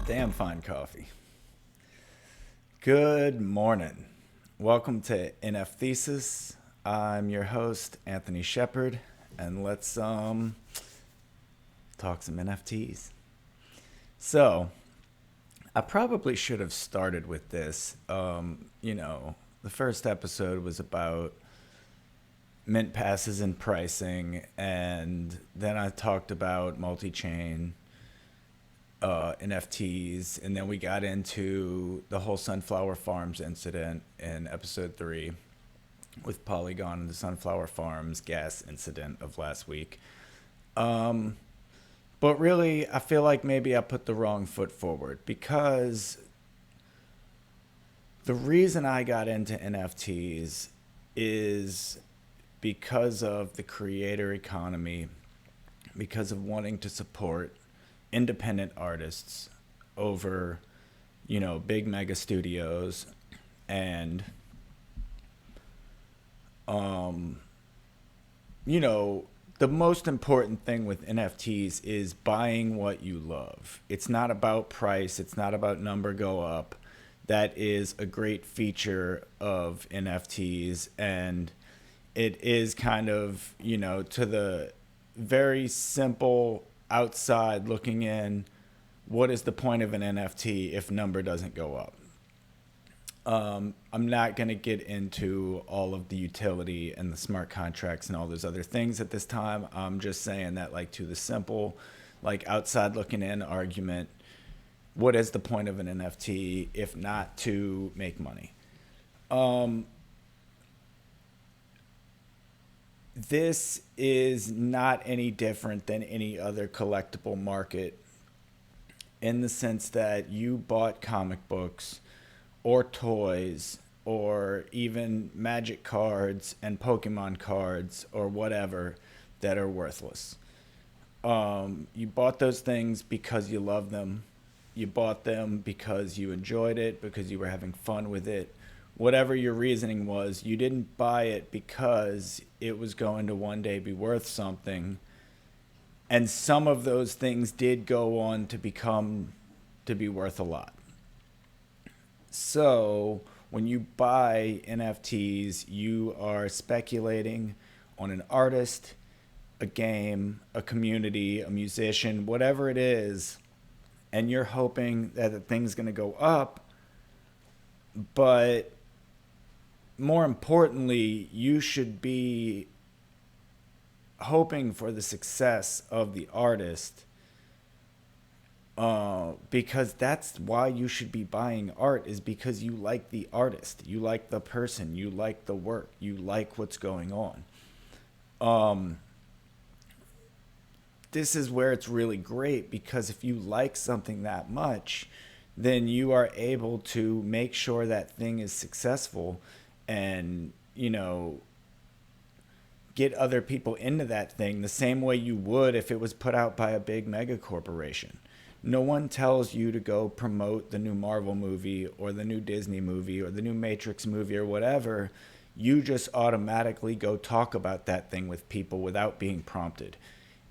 Damn fine coffee. Good morning. Welcome to NFThesis. I'm your host, Anthony Shepard, and let's talk some NFTs. So, I probably should have started with this. The first episode was about mint passes and pricing, and then I talked about multi-chain NFTs, and then we got into the whole Sunflower Farms incident in episode 3 with Polygon and the Sunflower Farms gas incident of last week. But really, I feel like maybe I put the wrong foot forward because the reason I got into NFTs is because of the creator economy, because of wanting to support independent artists over, big mega studios. And, the most important thing with NFTs is buying what you love. It's not about price. It's not about number go up. That is a great feature of NFTs. And it is kind of, to the very simple outside looking in, what is the point of an NFT if number doesn't go up? I'm not going to get into all of the utility and the smart contracts and all those other things at this time. I'm just saying that, to the simple, outside looking in argument, what is the point of an NFT if not to make money? This is not any different than any other collectible market in the sense that you bought comic books or toys or even magic cards and Pokemon cards or whatever that are worthless. You bought those things because you love them. You bought them because you enjoyed it, because you were having fun with it. Whatever your reasoning was, you didn't buy it because it was going to one day be worth something. And some of those things did go on to be worth a lot. So when you buy NFTs, you are speculating on an artist, a game, a community, a musician, whatever it is, and you're hoping that the thing's going to go up. But more importantly, you should be hoping for the success of the artist, because that's why you should be buying art, is because you like the artist, you like the person, you like the work, you like what's going on. This is where it's really great, because if you like something that much, then you are able to make sure that thing is successful and, get other people into that thing the same way you would if it was put out by a big mega corporation. No one tells you to go promote the new Marvel movie or the new Disney movie or the new Matrix movie or whatever. You just automatically go talk about that thing with people without being prompted.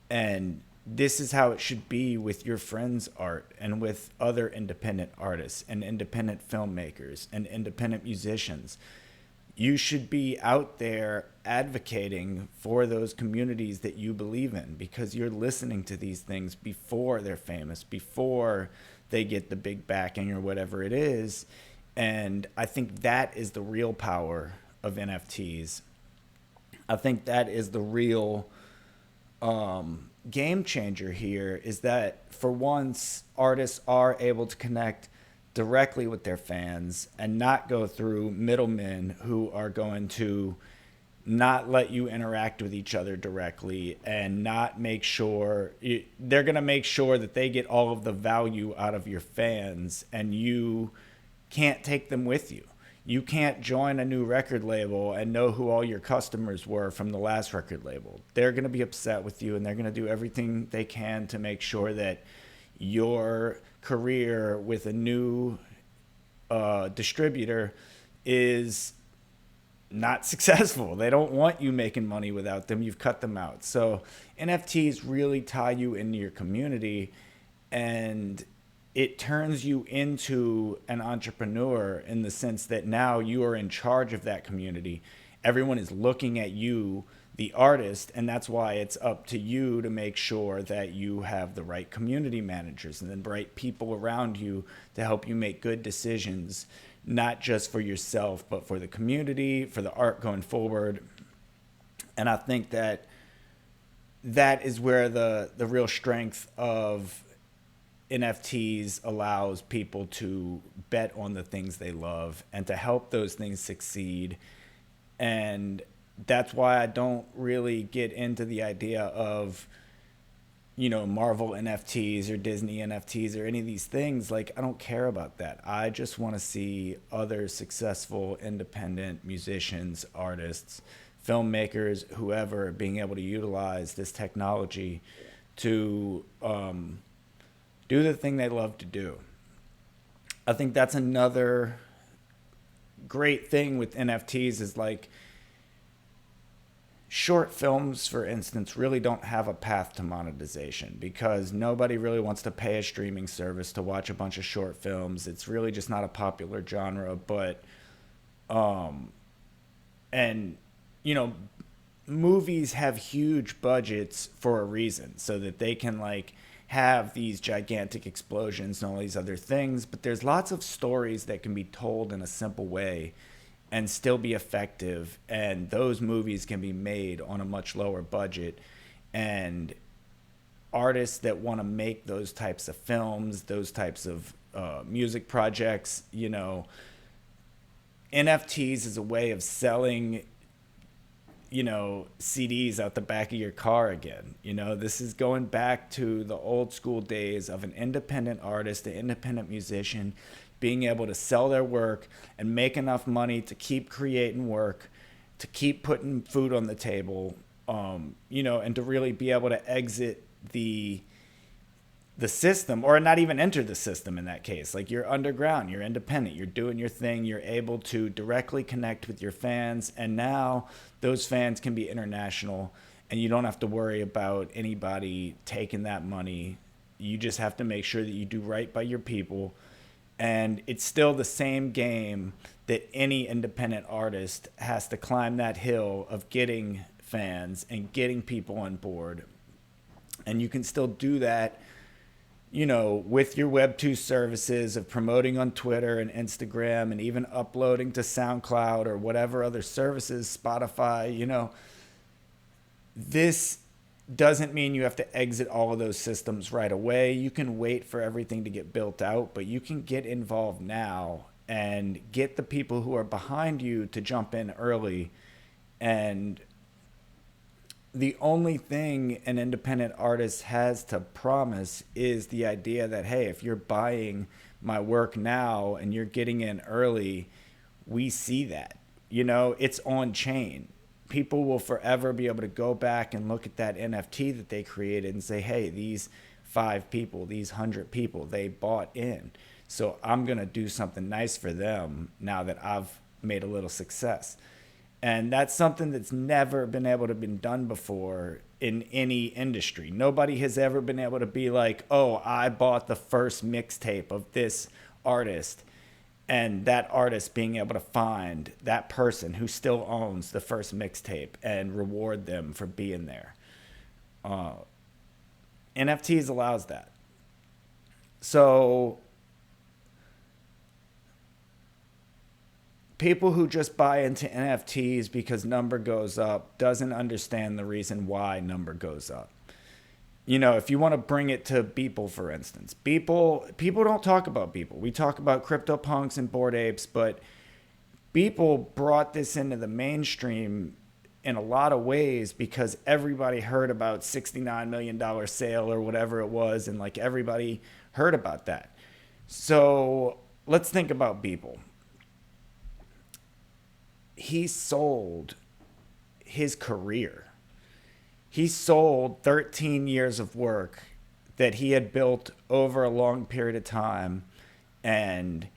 And this is how it should be with your friends' art and with other independent artists and independent filmmakers and independent musicians. You should be out there advocating for those communities that you believe in, because you're listening to these things before they're famous, before they get the big backing or whatever it is. And I think that is the real power of NFTs. I think that is the real game changer here, is that for once artists are able to connect directly with their fans and not go through middlemen who are going to not let you interact with each other directly and not make sure they're going to make sure that they get all of the value out of your fans, and you can't take them with you. You can't join a new record label and know who all your customers were from the last record label. They're going to be upset with you, and they're going to do everything they can to make sure that your career with a new distributor is not successful. They don't want you making money without them. You've cut them out. So NFTs really tie you into your community, and it turns you into an entrepreneur in the sense that now you are in charge of that community. Everyone is looking at you, the artist, and that's why it's up to you to make sure that you have the right community managers and the right people around you to help you make good decisions, not just for yourself, but for the community, for the art going forward. And I think that that is where the real strength of NFTs allows people to bet on the things they love and to help those things succeed. And that's why I don't really get into the idea of, Marvel NFTs or Disney NFTs or any of these things. Like, I don't care about that. I just want to see other successful independent musicians, artists, filmmakers, whoever, being able to utilize this technology to do the thing they love to do. I think that's another great thing with NFTs is like short films, for instance, really don't have a path to monetization because nobody really wants to pay a streaming service to watch a bunch of short films. It's really just not a popular genre, but and movies have huge budgets for a reason so that they can like have these gigantic explosions and all these other things, but there's lots of stories that can be told in a simple way and still be effective, and those movies can be made on a much lower budget. And artists that want to make those types of films, those types of music projects, NFTs is a way of selling CDs out the back of your car again. This is going back to the old school days of an independent artist, an independent musician being able to sell their work and make enough money to keep creating work, to keep putting food on the table, and to really be able to exit the system, or not even enter the system in that case. Like, you're underground, you're independent, you're doing your thing, you're able to directly connect with your fans, and now those fans can be international, and you don't have to worry about anybody taking that money. You just have to make sure that you do right by your people. And it's still the same game that any independent artist has to climb that hill of getting fans and getting people on board. And you can still do that with your Web2 services of promoting on Twitter and Instagram and even uploading to SoundCloud or whatever other services, Spotify, this doesn't mean you have to exit all of those systems right away. You can wait for everything to get built out, but you can get involved now and get the people who are behind you to jump in early. And the only thing an independent artist has to promise is the idea that, hey, if you're buying my work now and you're getting in early, we see that. It's on chain. People will forever be able to go back and look at that NFT that they created and say, hey, these 5 people, these 100 people, they bought in. So I'm going to do something nice for them now that I've made a little success. And that's something that's never been able to be done before in any industry. Nobody has ever been able to be like, oh, I bought the first mixtape of this artist, and that artist being able to find that person who still owns the first mixtape and reward them for being there. NFTs allows that. So people who just buy into NFTs because number goes up doesn't understand the reason why number goes up. If you want to bring it to Beeple, for instance, people don't talk about Beeple. We talk about CryptoPunks and Bored Apes, but Beeple brought this into the mainstream in a lot of ways because everybody heard about $69 million sale or whatever it was, and like everybody heard about that. So let's think about Beeple. He sold his career. He sold 13 years of work that he had built over a long period of time. And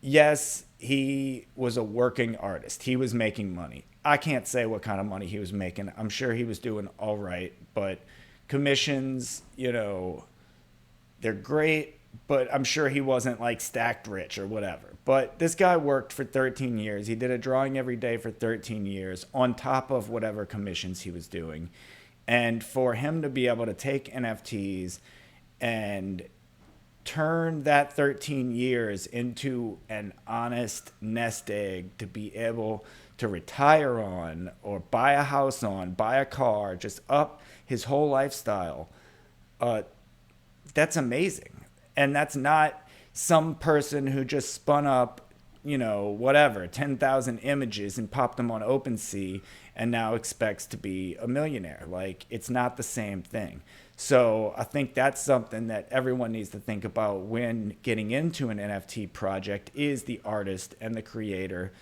yes, he was a working artist. He was making money. I can't say what kind of money he was making. I'm sure he was doing all right, but commissions, they're great. but I'm sure he wasn't like stacked rich or whatever. But this guy worked for 13 years. He did a drawing every day for 13 years on top of whatever commissions he was doing. And for him to be able to take NFTs and turn that 13 years into an honest nest egg to be able to retire on or buy a house on, buy a car, just up his whole lifestyle, uh, that's amazing. And that's not some person who just spun up, whatever, 10,000 images and popped them on OpenSea and now expects to be a millionaire. Like, it's not the same thing. So I think that's something that everyone needs to think about when getting into an NFT project is the artist and the creator.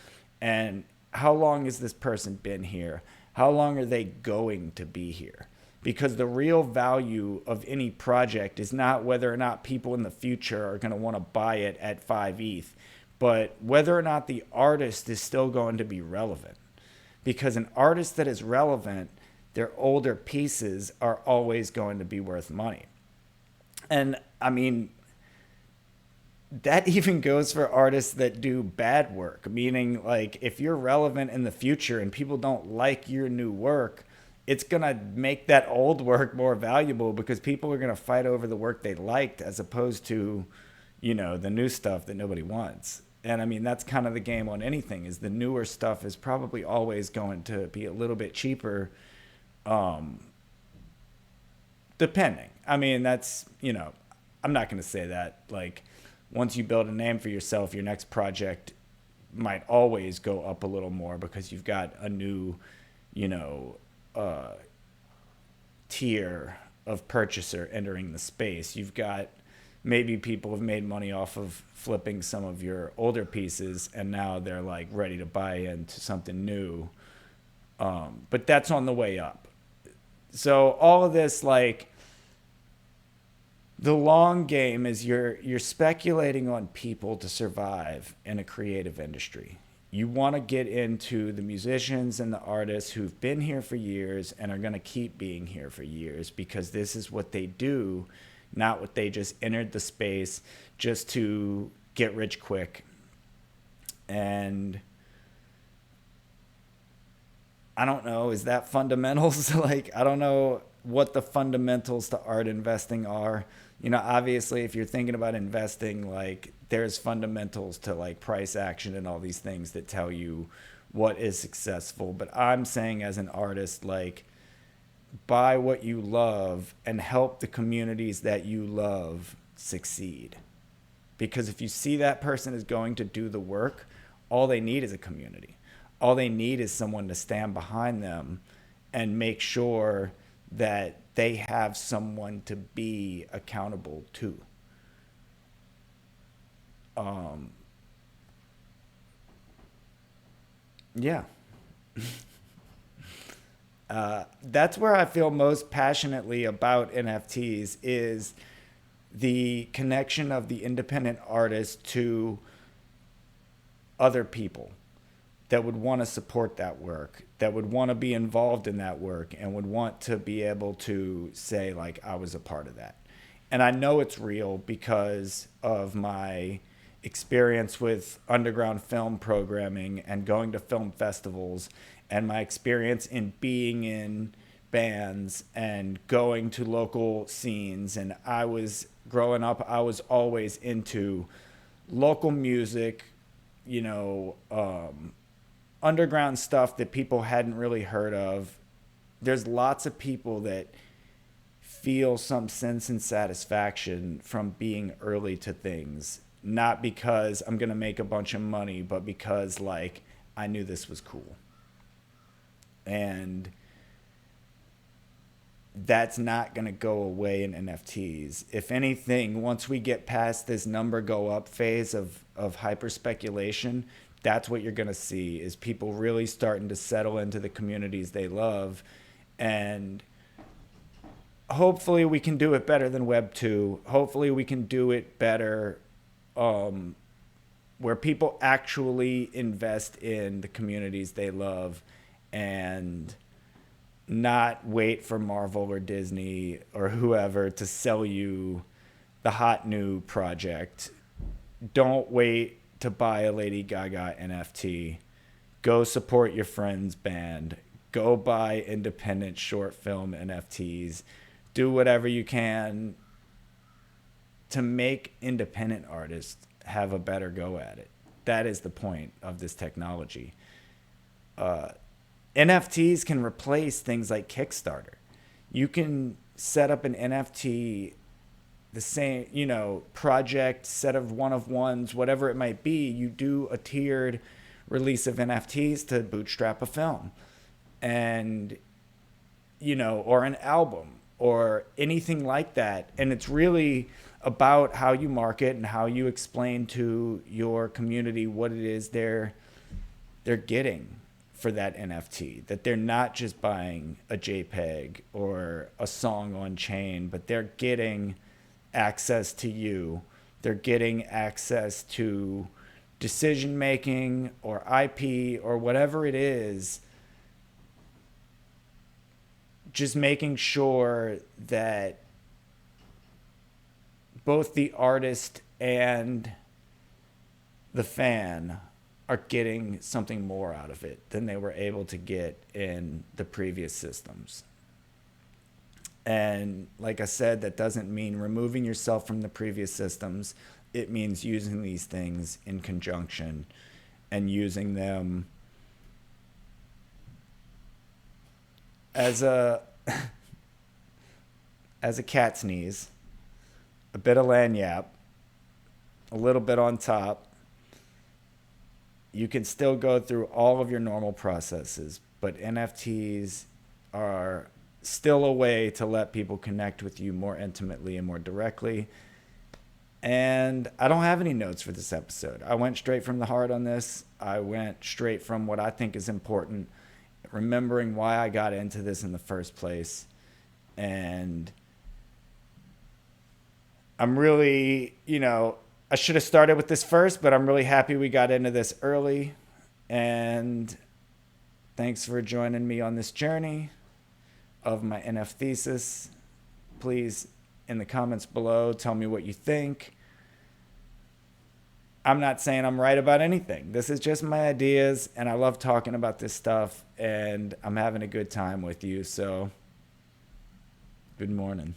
And how long has this person been here? How long are they going to be here? Because the real value of any project is not whether or not people in the future are going to want to buy it at 5 ETH, but whether or not the artist is still going to be relevant. Because an artist that is relevant, their older pieces are always going to be worth money. And I mean, that even goes for artists that do bad work, meaning like if you're relevant in the future and people don't like your new work, it's going to make that old work more valuable because people are going to fight over the work they liked as opposed to, the new stuff that nobody wants. And I mean, that's kind of the game on anything, is the newer stuff is probably always going to be a little bit cheaper, depending. I mean, that's, I'm not going to say that. Like, once you build a name for yourself, your next project might always go up a little more because you've got a new, tier of purchaser entering the space. You've got maybe people have made money off of flipping some of your older pieces and now they're like ready to buy into something new. But that's on the way up. So all of this, like, the long game is you're speculating on people to survive in a creative industry. You want to get into the musicians and the artists who've been here for years and are going to keep being here for years because this is what they do, not what they just entered the space just to get rich quick. And I don't know, is that fundamentals? Like, I don't know what the fundamentals to art investing are. Obviously, if you're thinking about investing, like, there's fundamentals to like price action and all these things that tell you what is successful. But I'm saying as an artist, like, buy what you love and help the communities that you love succeed. Because if you see that person is going to do the work, all they need is a community. All they need is someone to stand behind them and make sure that they have someone to be accountable to. Yeah. That's where I feel most passionately about NFTs, is the connection of the independent artist to other people that would want to support that work, that would want to be involved in that work, and would want to be able to say, like, I was a part of that. And I know it's real because of my experience with underground film programming and going to film festivals, and my experience in being in bands and going to local scenes. And I was growing up, I was always into local music, underground stuff that people hadn't really heard of. There's lots of people that feel some sense and satisfaction from being early to things, not because I'm going to make a bunch of money, but because, like, I knew this was cool. And that's not going to go away in NFTs. If anything, once we get past this number go up phase of hyper speculation, that's what you're going to see, is people really starting to settle into the communities they love. And hopefully we can do it better than Web 2. Hopefully we can do it better where people actually invest in the communities they love and not wait for Marvel or Disney or whoever to sell you the hot new project. Don't wait to buy a Lady Gaga NFT. Go support your friend's band. Go buy independent short film NFTs. Do whatever you can to make independent artists have a better go at it. That is the point of this technology. NFTs can replace things like Kickstarter. You can set up an NFT, the same, project, set of one of ones, whatever it might be. You do a tiered release of NFTs to bootstrap a film, and, or an album or anything like that. And it's really about how you market and how you explain to your community what it is they're getting for that NFT, that they're not just buying a JPEG or a song on chain, but they're getting access to you. They're getting access to decision making or IP or whatever it is. Just making sure that both the artist and the fan are getting something more out of it than they were able to get in the previous systems. And like I said, that doesn't mean removing yourself from the previous systems. It means using these things in conjunction and using them as a cat sneeze, a bit of lanyap, a little bit on top. You can still go through all of your normal processes, but NFTs are still a way to let people connect with you more intimately and more directly. And I don't have any notes for this episode. I went straight from the heart on this. I went straight from what I think is important, remembering why I got into this in the first place. And I'm really, I should have started with this first, but I'm really happy we got into this early. And thanks for joining me on this journey of my NFThesis. Please, in the comments below, tell me what you think. I'm not saying I'm right about anything. This is just my ideas, and I love talking about this stuff, and I'm having a good time with you. So, good morning.